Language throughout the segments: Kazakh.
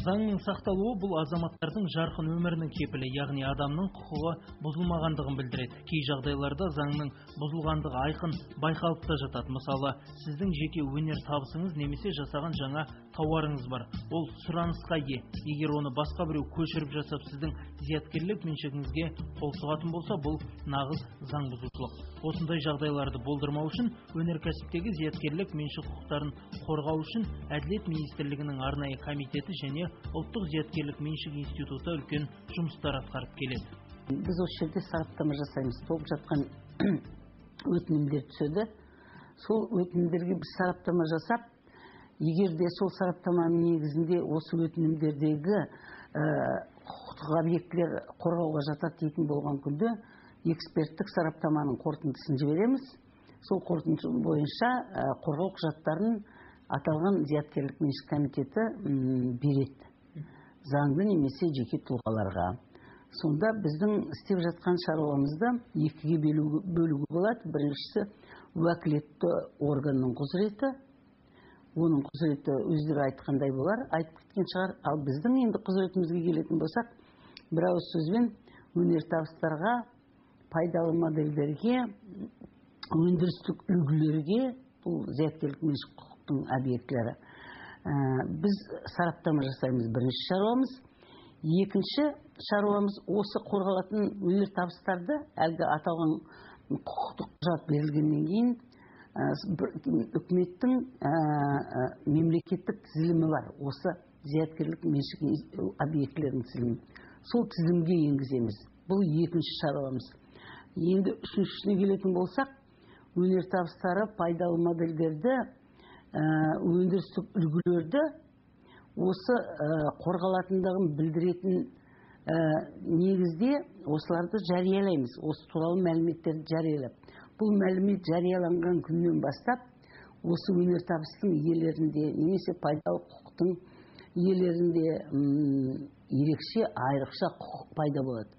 Заңның сақталуы бұл азаматтардың жарқын өмірінің кепілі, яғни адамның құқығы бұзылмағандығын білдіреді. Кей жағдайларда заңның бұзылғандығы айқын байқалып та жатады. Мысалы, сіздің жеке өнер табысыңыз немесе жасаған жаңа тауарыңыз бар. Ол сұранысқа ие. Егер оны басқа біреу көшіріп жасап, сіздің зияткерлік меншігіңізге қол сұғатын болса, бұл нағыз заң бұзушылық. Осындай жағдайларды болдырмау үшін өнеркәсіптегі зияткерлік меншік құқықтарын қорғау үшін Әділет министрлігінің арнайы комитеті және ұлттық зияткерлік меншік институты үлкен жұмыстар атқарып келеді. Біз осы жерде сараптама жасаймыз. Толып жатқан өтінімдер түседі. Сол өтінімдерге біз сараптама жасап, егер де сол сараптаманың негізінде осы өтінімдердегі құқықтық объектілер қорғауға жатады дейтін болған күнде эксперттік сараптаманың қорытындысын жібереміз. Сол қорытынды бойынша қорғау құжаттарын аталған зияткерлік меншік комитеті береді. Заңды немесе жеке тұлғаларға. Сонда біздің істеп жатқан шаруамызды екіге бөлуге болады. Біріншісі уәкілетті органның құзыреті. Оның құзыреті өздері айтқандай болар, айтып кеткен шығар. Ал біздің енді құзыретімізге келетін болсақ, бір ауыз сөзбен өнертабыстарға, пайдалы модельдерге, өндірістік үлгілерге, бұл зияткерлік меншік құқықтың объектілері. Біз сараптама жасаймыз, бірінші шаруамыз. Екінші шаруамыз осы қорғалатын өнертабыстарды әлгі аталған құқықтық құжат берілгеннен кейін үкіметтің мемлекеттік тізілімі бар. Осы зияткерлік меншік объектілерінің тізілімі. Сол тізілімге енгіземіз. Бұл екінші шаруамыз. Енді үшіншісіне келетін болсақ, өнертабыстары, пайдалы модельдерді, өндірістік үлгілерді осы қорғалатындығын білдіретін негізде осыларды жариялаймыз. Осы туралы мәліметтерді жариялап. Бұл мәлімет жарияланған күннен бастап, осы өнертабыстың иелерінде, немесе пайдалы құқықтың иелерінде ерекше айрықша құқық пайда болады.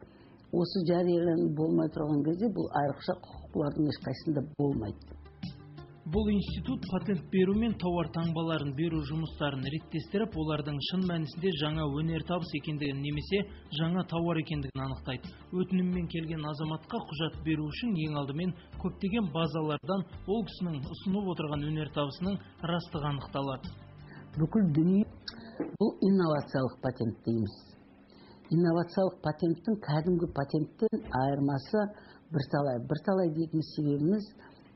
Осы жарияланып болмай тұрған кезде бұл айрықша құқық бұлардың ешқайсында болмайды. Бұл институт патент беру мен тауар таңбаларын беру жұмыстарын реттестіріп, олардың шын мәнісінде жаңа өнертабыс екендігін немесе жаңа тауар екендігін анықтайды. Өтініммен келген азаматқа құжат беру үшін ең алдымен көптеген базалардан ол кісінің ұсынып отырған өнертабысының растығы анықталады. Бүкіл дүние бұл инновациялық патент дейміз. Инновациялық патенттің кәдімгі патенттен айырмасы бірталай дейтін себебіміз,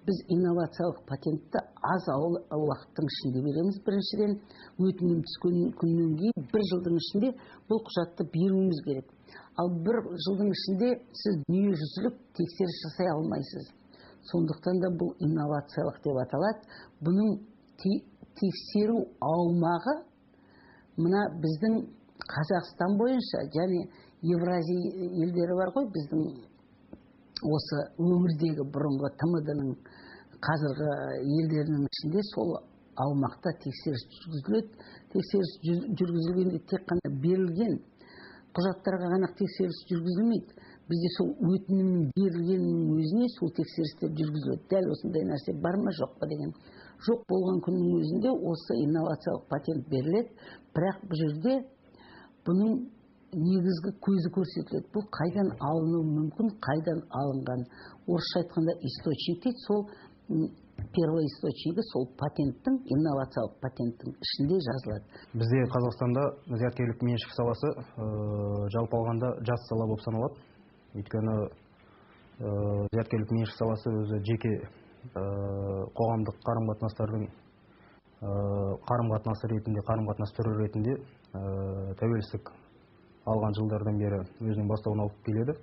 біз инновациялық патентті аз уақыттың ішінде береміз. Біріншіден, өтінім түскен күннен кейін 1 жылдың ішінде бұл құжатты беруіміз керек. Ал 1 жылдың ішінде сіз дүниежүзілік тексеріс жасай алмайсыз. Сондықтан да бұл инновациялық деп аталады. Бұның тексеру аумағы мына біздің Қазақстан бойынша, және Евразия елдері бар ғой, біздің осы өңірдегі бұрынғы ТМД-ның қазіргі елдерінің ішінде сол аумақта тексеріс жүргізіледі. Тексеріс жүргізілгенде тек қана берілген құжаттарға ғана тексеріс жүргізілмейді. Бізде сол өтінімнің берілгенінің өзіне сол тексерістер жүргізіледі. Дәл осындай нәрсе бар ма, жоқ па деген. Жоқ болған күннің өзінде осы инновациялық патент беріледі. Бірақ бұл жерде бұның негізгі көзі көрсетіледі. Бұл қайдан алынуы мүмкін, қайдан алынған. Орысша айтқанда источник дейді, сол первый источнигі сол патенттің, инновациялық патенттің ішінде жазылады. Бізде Қазақстанда зияткерлік меншік саласы жалпы алғанда жас сала болып саналады. Өйткені зияткерлік меншік саласы өзі жеке қоғамдық қарым-қатынастардың қарым-қатынасы ретінде, қарым-қатынас түрі ретінде тәуелсіздік алған жылдардан бері өзінің бастауын алып келеді.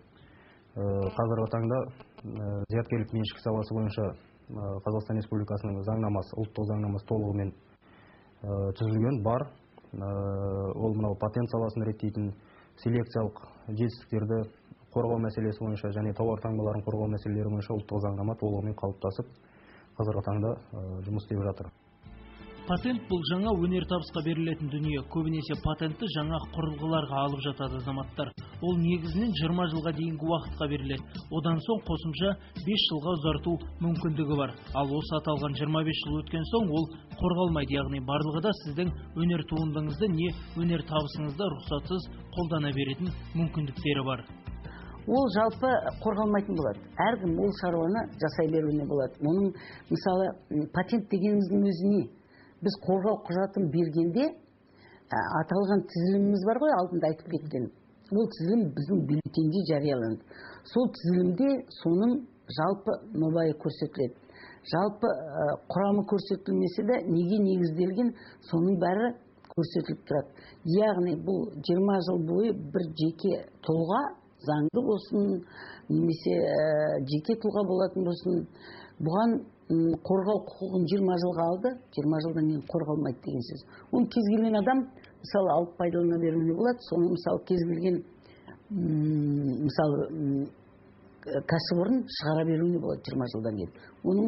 Қазіргі таңда зияткерлік меншік саласы бойынша Қазақстан Республикасының заңнамасы, ұлттық заңнамасы толығымен түзілген бар. Ол мынау патент саласын реттейтін селекциялық жетістіктерді қорғау мәселесі бойынша және тауар таңбаларын қорғау мәселелері бойынша ұлттық заңнама толығымен қалыптасып, қазіргі таңда жұмыс істеп жатыр. Патент бұл жаңа өнертабысқа берілетін дүние. Көбінесе патентті жаңа құрылғыларға алып жатады азаматтар. ол негізінен 20 жылға дейінгі уақытқа беріледі. Одан соң қосымша 5 жылға ұзарту мүмкіндігі бар. Ал осы аталған 25 жыл өткен соң ол қорғалмайды, яғни барлығы да сіздің өнер туындыңызды не өнер табысыңызды рұқсатсыз қолдана беретін мүмкіндіктері бар. Ол жалпы қорғалмайтын болады. Әркім ол шаруаны жасай беруіне болады. Оның мысалы патент дегеніміздің өзіне біз қорғау құжатын бергенде аталған тізіліміміз бар ғой, алдында айтып кеткен. Ол тізілім біздің бюллетенде жарияланды. Сол тізілімде соның жалпы нобайы көрсетіледі. Жалпы құрамы көрсетілмесе де неге негізделген, соның бәрі көрсетіліп тұрады. Яғни бұл 20 жыл бойы бір жеке тұлға, заңды болсын, немесе жеке тұлға болатын болсын, бұған қорғау құқығын 20 жылға алды, 20 жылдан кейін қорғалмайды деген сөз. Оны кез келген адам мысалы алып пайдалана беруіне болады. Соны мысалы кез келген мысалы кәсіпорын шығара беруіне болады 20 жылдан кейін. Оның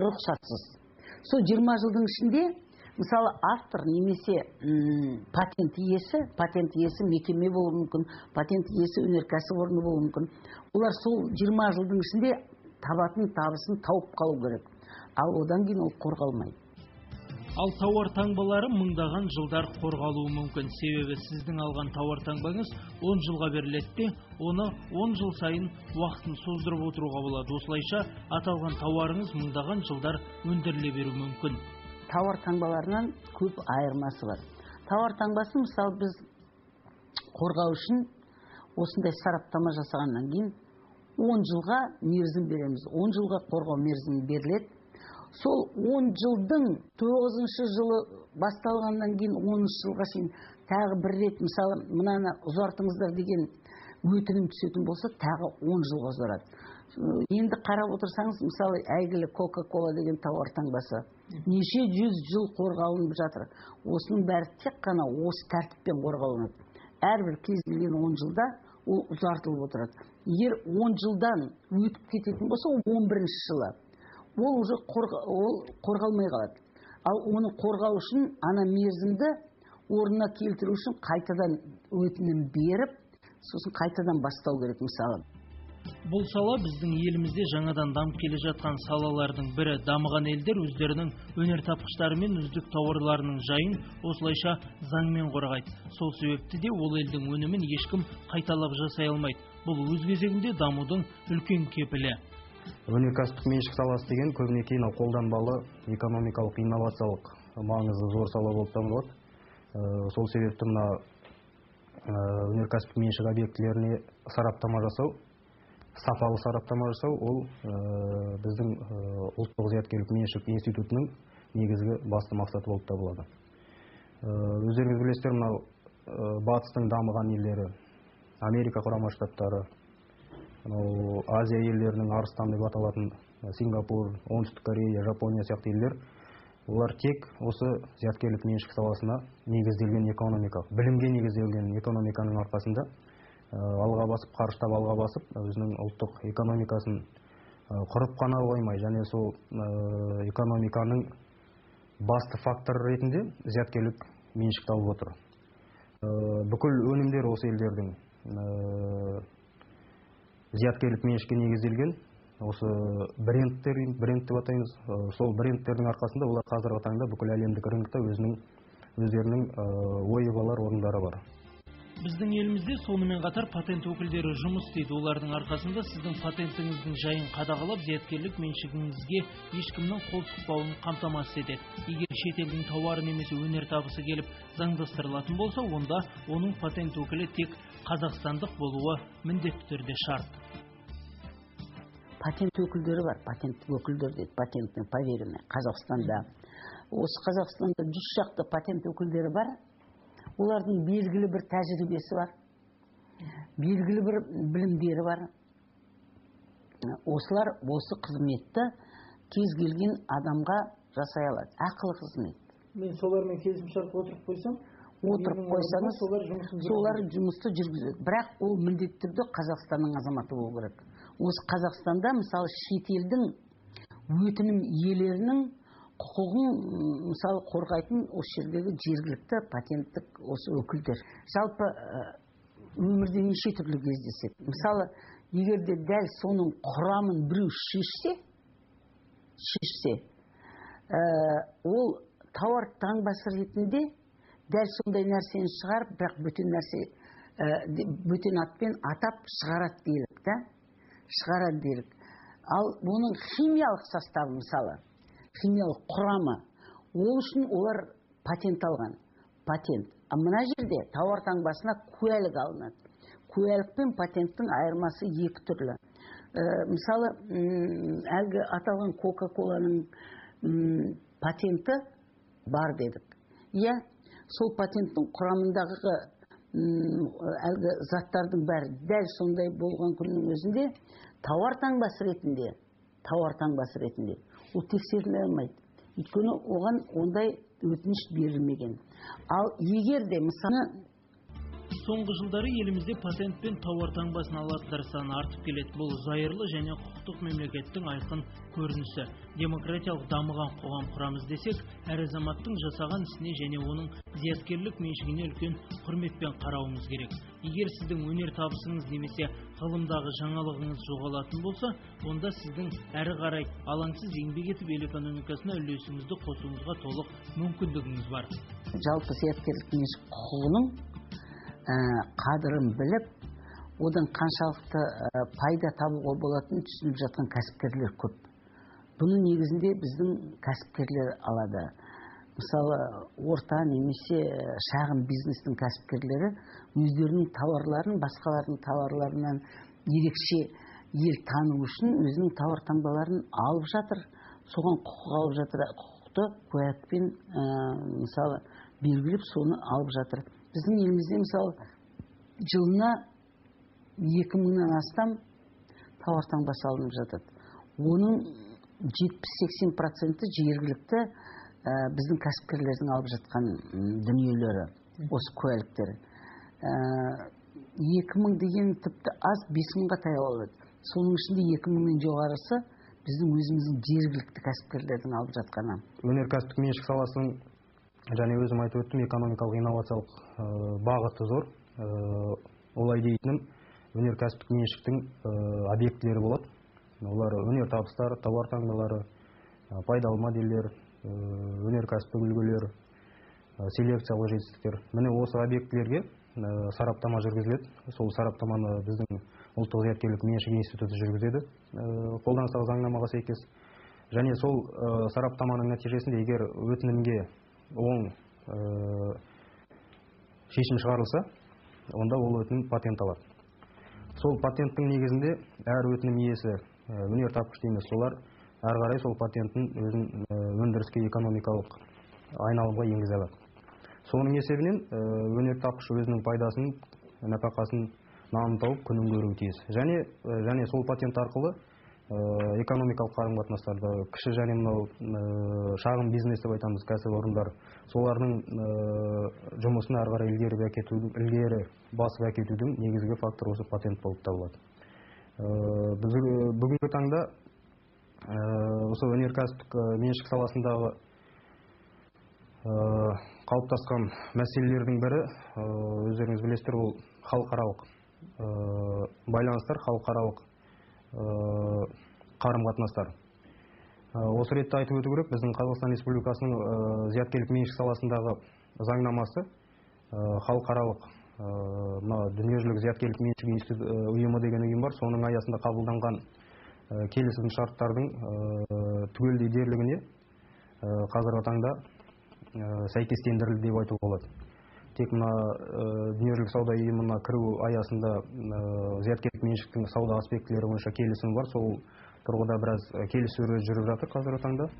рұқсатсыз. Сол 20 жылдың ішінде мысалы автор немесе патент иесі мекеме болуы мүмкін, патент иесі өнеркәсіп орны болуы мүмкін. Олар сол 20 жылдың ішінде табатын табысын тауып қалу керек. Ал одан кейін ол қорғалмайды. Ал тауар таңбалары мыңдаған жылдар қорғалуы мүмкін. Себебі сіздің алған тауар таңбаңыз 10 жылға беріледі, оны 10 жыл сайын уақытын создырып отыруға болады. Осылайша аталған тауарыңыз мыңдаған жылдар өндіріле беру мүмкін. Тауар таңбаларынан көп айырмасы бар. Тауар таңбасы мысалы біз қорғау үшін осындай сараптама жасағаннан кейін 10 жылға мерзім береміз. 10 жылға қорғау мерзімі беріледі. Сол 10 жылдың 9 жылы басталғаннан кейін 10 жылға шейін тағы бір рет мысалы мынаны ұзартыңыздар деген өтінім түсетін болса, тағы 10 жылға ұзарады. Енді қарап отырсаңыз, мысалы әйгілі Coca-Cola деген тауар таңбасы неше 100 жыл қорғалынып жатыр. Осының бәрі тек қана осы тәртіппен қорғалынады. Әрбір кез келген 10 жылда ол ұзартылып отырады. Егер 10 жылдан өтіп кететін болса, 11-ші жылы ол уже қорғалмай қалады. Ал оны қорғау үшін ана мерзімді орнына келтіру үшін қайтадан өтінім беріп, сосын қайтадан бастау керек мысалы. Бұл сала біздің елімізде жаңадан дамып келе жатқан салалардың бірі. Дамыған елдер өздерінің өнертапқыштары мен үздік тауарларының жайын осылайша заңмен қорғайды. Сол себепті де ол елдің өнімін ешкім қайталап жасай алмайды. Бұл өз кезегінде дамудың үлкен кепілі. Өнеркәсіптік меншік саласы деген көбіне кейін қолданбалы экономикалық инновациялық маңызы зор сала болып табылады. Сол себепті мына өнеркәсіптік меншік объектілеріне сараптама жасау, сапалы сараптама жасау, ол біздің ұлттық зияткерлік меншік институтының негізгі басты мақсаты болып табылады. Өздеріңіз білесіздер, мынау батыстың дамыған елдері, Америка құрама штаттары, Азия елдерінің арыстаны деп аталатын Сингапур, Оңтүстік Корея, Жапония сияқты елдер, олар тек осы зияткерлік меншік саласына негізделген экономикалық, білімге негізделген экономиканың арқасында алға басып, қарыштап алға басып, өзінің ұлттық экономикасын құрып қана қоймай, және сол экономиканың басты факторы ретінде зияткерлік меншік алып отыр. Бүкіл өнімдер осы елдердің зияткерлік меншікке негізделген, осы брендтер, бренд деп атаймыз, сол брендтердің арқасында олар қазіргі таңда бүкіл әлемдік рынокта өздерінің ойы бар орындары бар. Біздің елімізде сонымен қатар патент өкілдері жұмыс істейді. Олардың арқасында сіздің патентіңіздің жайын қадағалап, зияткерлік меншігіңізге ешкімнің қол сұқпауын қамтамасыз етеді. Егер шетелдің тауары немесе өнертабысы келіп заңдастырылатын болса, онда оның патент өкілі тек қазақстандық болуы міндетті түрде шарт. Патент өкілдері бар, патент өкілдер дейді, патентный поверенный Қазақстанда. Осы Қазақстанда 100 шақты патент өкілдері бар. Олардың белгілі бір тәжірибесі бар, белгілі бір білімдері бар. Осылар осы қызметті кез келген адамға жасай алады, ақылы қызмет. Мен солармен келісімшарт отырып қойсам, қойсаңыз, солар жұмысты жүргізеді. Бірақ ол міндетті түрде Қазақстанның азаматы болу керек. Осы Қазақстанда мысалы шетелдің өтінім иелерінің құқығын мысалы қорғайтын осы жердегі жергілікті патенттік осы өкілдер. Жалпы өмірде неше түрлі кездеседі. Мысалы, егер де дәл соның құрамын біреу шешсе, ол тауар таңбасы ретінде дәл сондай нәрсені шығарып, бірақ бөтен атпен атап шығарады делік, да? Шығарады делік. Ал оның химиялық составы, мысалы, химиялық құрамы, ол үшін олар патент алған. Патент. А мына жерде тауар таңбасына куәлік алынады. Куәлік пен патенттің айырмасы екі түрлі. Мысалы, әлгі аталған Кока-Коланың патенті бар дедік. Иә, сол патенттің құрамындағы әлгі заттардың бәрі дәл сондай болған күннің өзінде тауар таңбасы ретінде ол тексеріле алмайды. Өйткені оған ондай өтініш берілмеген. Ал егер де мысалы соңғы жылдары елімізде патент пен тауар таңбасын алатындар саны артып келеді. Бұл зайырлы және құқықтық мемлекеттің айқын көрінісі. Демократиялық дамыған қоғам құрамыз десек, әр азаматтың жасаған ісіне және оның зияткерлік меншігіне үлкен құрметпен қарауымыз керек. Егер сіздің өнер табысыңыз немесе ғылымдағы жаңалығыңыз жоғалатын болса, онда сіздің әрі қарай алаңсыз еңбек етіп ел экономикасына үлесіңізді қосуыңызға толық мүмкіндігіңіз бар. Жалпы зияткерлік меншік құқығының қадырын біліп, одан қаншалықты пайда табуға болатынын түсініп жатқан кәсіпкерлер көп. Бұның негізінде біздің кәсіпкерлер алады. Мысалы, орта немесе шағын бизнестің кәсіпкерлері өздерінің тауарларын басқалардың тауарларынан ерекше ел тану үшін өзінің тауар таңбаларын алып жатыр. Соған құқық алып жатыр, құқықты куәлікпен мысалы белгілеп соны алып жатыр. Біздің елімізде мысалы жылына 2000-нан астам тауар таңбасы алынып жатады. Оның 70-80% жергілікті біздің кәсіпкерлердің алып жатқан дүниелері, осы куәліктері. 2000 деген тіпті аз, 5000-ға таяу алады. Соның ішінде 2000-нен жоғарысы біздің өзіміздің жергілікті кәсіпкерлердің алып жатқаны. Өнеркәсіптік меншік саласының және өзім айтып өттім, экономикалық инновациялық бағыты зор. Олай дейтінім, өнеркәсіптік меншіктің объектілері болады. Олар өнер табыстар, тауар таңбалары, пайдалы моделдер, өнеркәсіптік үлгілер, селекциялық жетістіктер. Міне осы объектілерге сараптама жүргізіледі. Сол сараптаманы біздің ұлттық зияткерлік меншік институты жүргізеді, қолданыстағы заңнамаға сәйкес. Және сол сараптаманың нәтижесінде егер өтінімге оң шешім шығарылса, онда ол өтінім патент алады. Сол патенттің негізінде әр өтінім иесі, өнер тапқыш дейміз, солар әрі қарай сол патентін өзін өндіріске экономикалық айналымға енгізе алады. Соның есебінен өнер тапқыш өзінің пайдасын, нәпақасын нанын тауып күнін көруі тиіс. Және сол патент арқылы экономикалық қарым-қатынастарды, кіші және мынау шағын бизнес деп айтамыз, кәсіпорындар, солардың жұмысын әрі қарай ілгері басып әкетудің негізгі фактор осы патент болып табылады. Бүгінгі таңда осы өнеркәсіптік меншік саласындағы қалыптасқан мәселелердің бірі, өздеріңіз білесіздер, ол халықаралық байланыстар, халықаралық қарым-қатынастар. Осы ретте айтып өту керек, біздің Қазақстан Республикасының зияткерлік меншік саласындағы заңнамасы халықаралық дүниежүзілік зияткерлік меншік ұйымы деген ұйым бар. Соның аясында қабылданған келісім шарттардың түгелдей дерлігіне қазіргі таңда сәйкестендірілді деп айтуға болады. Тек мына дүниежүзілік сауда ұйымына кіру аясында зияткерлік меншіктің сауда аспектілері бойынша келісім бар. Сол тұрғыда біраз келіссөздер жүріп жатыр қазіргі таңда.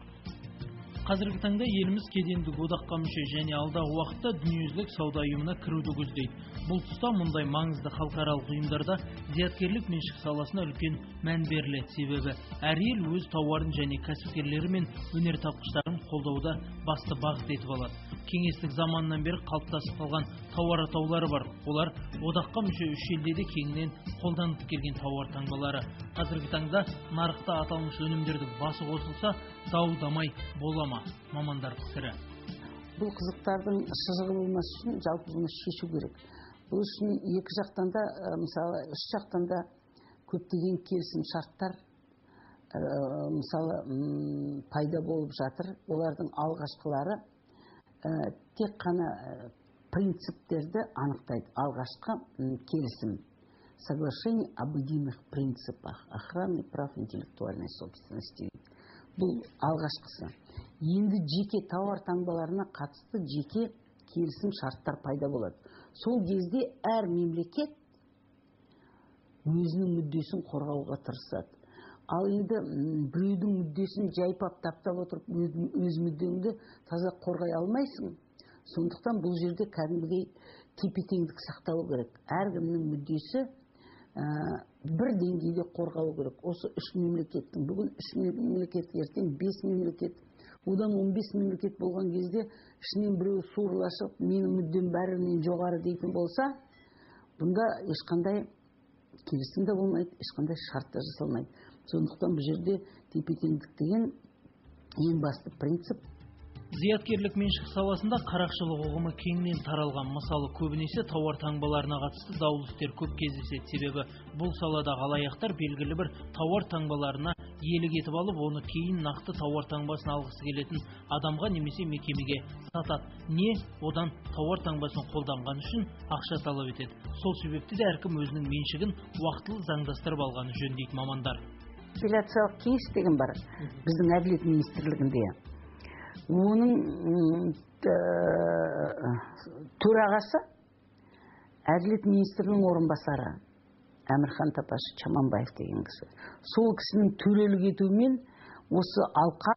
Қазіргі таңда еліміз кедендік одаққа мүше және алдағы уақытта дүниежүзілік сауда ұйымына кіруді көздейді. Бұл тұста мұндай маңызды халықаралық ұйымдарда зияткерлік меншік саласына үлкен мән беріледі. Себебі әр ел өз тауарын және кәсіпкерлері мен өнер тапқыштарын қолдауда басты бағыт етіп алады. Кеңестік заманнан бері қалыптасып қалған тауар атаулары бар. Олар одаққа мүше үш елде де кеңінен қолданылып келген тауар таңбалары. Қазіргі таңда нарықта аталмыш өнімдердің басы қосылса, дау-дамай бола ма? Мамандар пікірі. Бұл қызықтардың шыжығы болмас үшін жалпы бұны шешу керек. Бұл үшін екі жақтан да, мысалы, үш жақтан да көптеген келісім шарттар мысалы пайда болып жатыр. Олардың алғашқылары тек қана принциптерді анықтайды. Алғашқы келісім. Соглашение об единых принципах охраны прав интеллектуальной собственности. Бұл алғашқысы. Енді жеке тауар таңбаларына қатысты жеке келісім шарттар пайда болады. Сол кезде әр мемлекет өзінің мүддесін қорғауға тырысады. Ал енді біреудің мүддесін жайпап таптап отырып өз мүддеңді таза қорғай алмайсың. Сондықтан бұл жерде кәдімгідей тепе-теңдік сақталу керек. Әркімнің мүддесі бір деңгейде қорғалу керек. Осы үш мемлекеттің, бүгін үш мемлекет, ертең 5 мемлекет, одан 15 мемлекет болған кезде ішінен біреу суырлашып, менің мүддем бәрінен жоғары дейтін болса, бұнда ешқандай келісім де болмайды, ешқандай шарт та жасалмайды. Сондықтан бұл жерде тепе-теңдік деген ең басты принцип. Зияткерлік меншік саласында қарақшылық ұғымы кеңінен таралған. Мысалы, көбінесе тауар таңбаларына қатысты даулы істер көп кездеседі. Себебі бұл саладағы алаяқтар белгілі бір тауар таңбаларына иелік етіп алып, оны кейін нақты тауар таңбасын алғысы келетін адамға немесе мекемеге сатады. Не одан тауар таңбасын қолданған үшін ақша талап етеді. Сол себепті де әркім өзінің меншігін уақытылы заңдастырып алғаны жөн дейді мамандар. Апелляциялық кеңес деген бар біздің әділет министрлігінде. Оның төрағасы әділет министрінің орынбасары Әмірхан Тапашы Чаманбаев деген кісі. Сол кісінің төрелік етуімен осы алқа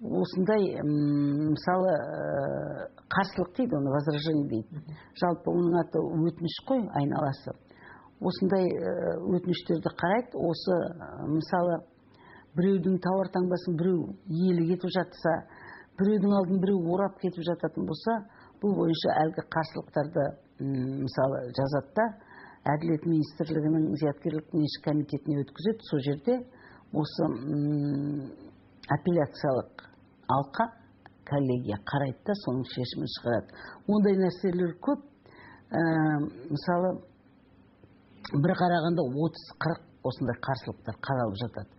осындай мысалы қарсылық дейді, оны возражение дейді. Жалпы оның аты өтініш қой, айналасы. Осындай өтініштерді қарайды. Осы мысалы біреудің тауар таңбасын біреу иелік етіп жатса, біреудің алдын біреу орап кетіп жататын болса, бұл бойынша әлгі қарсылықтарды мысалы жазатта әділет министрлігінің зияткерлік меншік комитетіне өткізеді. Сол жерде осы апелляциялық алқа коллегия қарайды да соның шешімін шығарады. Ондай нәрселер көп. Мысалы бір қарағанда 30-40 осындай қарсылықтар қаралып жатады.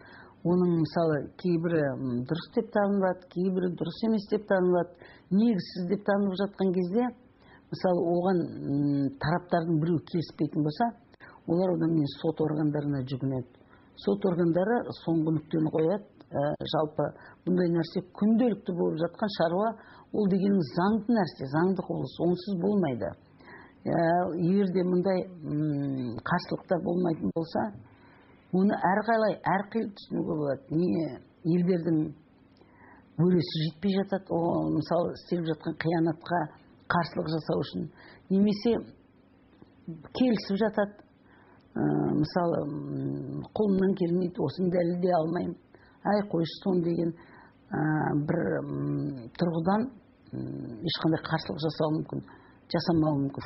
Оның мысалы кейбірі дұрыс деп танылады, кейбірі дұрыс емес деп танылады, негізсіз деп танылып жатқан кезде, мысалы оған тараптардың біреу келіспейтін болса, олар одан кейін сот органдарына жүгінеді. Сот органдары соңғы нүктені қояды. Жалпы бұндай нәрсе күнделікті болып жатқан шаруа, ол дегенің заңды нәрсе, заңды құбылыс, онсыз болмайды. Егерде мұндай қарсылықтар болмайтын болса, оны әрқилы түсінуге болады. Не елдердің өресі жетпей жатады, мысалы істеліп жатқан қиянатқа қарсылық жасау үшін, немесе келісіп жатады. Мысалы қолымнан келмейді, осыны дәлелдей алмаймын, ай қойшы сон деген бір тұрғыдан ешқандай қарсылық жасамауы мүмкін.